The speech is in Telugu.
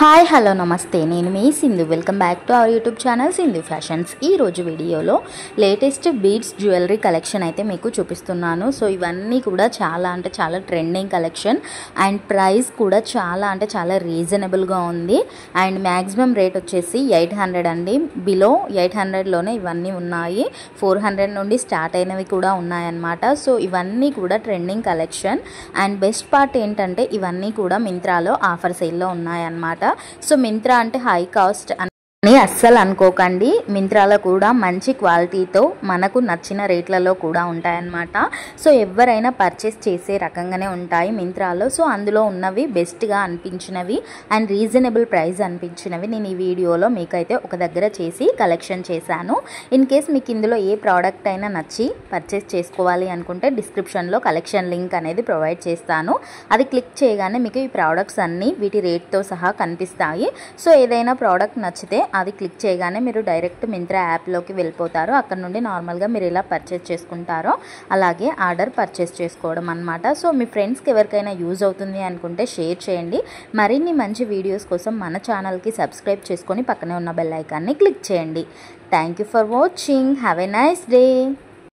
హాయ్ హలో నమస్తే నేను మీ Sindhu welcome back to our YouTube channel Sindhu fashions. ఈ రోజు వీడియోలో లేటెస్ట్ బీడ్స్ జ్యువెలరీ కలెక్షన్ అయితే మీకు చూపిస్తున్నాను. సో ఇవన్నీ కూడా చాలా అంటే చాలా ట్రెండింగ్ కలెక్షన్ అండ్ ప్రైస్ కూడా చాలా రీజనబుల్గా ఉంది. అండ్ మ్యాక్సిమం రేట్ వచ్చేసి 800 అండి. బిలో 800లోనే ఇవన్నీ ఉన్నాయి. 400 నుండి స్టార్ట్ అయినవి కూడా ఉన్నాయన్నమాట. సో ఇవన్నీ కూడా trending collection and best part ఏంటంటే ఇవన్నీ కూడా మింత్రాలో ఆఫర్ సేల్లో ఉన్నాయన్నమాట. సో మింత్రా అంటే హై కాస్ట్ అని అస్సలు అనుకోకండి. మింత్రాలో కూడా మంచి క్వాలిటీతో మనకు నచ్చిన రేట్లలో కూడా ఉంటాయన్నమాట. సో ఎవరైనా పర్చేస్ చేసే రకంగానే ఉంటాయి మింత్రాలో. సో అందులో ఉన్నవి బెస్ట్గా అనిపించినవి అండ్ రీజనబుల్ ప్రైస్ అనిపించినవి నేను ఈ వీడియోలో మీకైతే ఒక దగ్గర చేసి కలెక్షన్ చేశాను. ఇన్ కేస్ మీకు ఇందులో ఏ ప్రోడక్ట్ అయినా నచ్చి పర్చేస్ చేసుకోవాలి అనుకుంటే డిస్క్రిప్షన్లో కలెక్షన్ లింక్ అనేది ప్రొవైడ్ చేస్తాను. అది క్లిక్ చేయగానే మీకు ఈ ప్రోడక్ట్స్ అన్నీ వీటి రేట్తో సహా కనిపిస్తాయి. సో ఏదైనా ప్రోడక్ట్ నచ్చితే అది క్లిక్ చేయగానే మీరు డైరెక్ట్ మింత్రా యాప్లోకి వెళ్ళిపోతారు. అక్కడ నుండి నార్మల్గా మీరు ఇలా పర్చేస్ చేసుకుంటారో అలాగే ఆర్డర్ పర్చేస్ చేసుకోవడం అన్నమాట. సో మీ ఫ్రెండ్స్కి ఎవరికైనా యూజ్ అవుతుంది అనుకుంటే షేర్ చేయండి. మరిన్ని మంచి వీడియోస్ కోసం మన ఛానల్కి సబ్స్క్రైబ్ చేసుకొని పక్కనే ఉన్న బెల్ ఐకాన్ని క్లిక్ చేయండి. Thank you for watching. Have a nice day.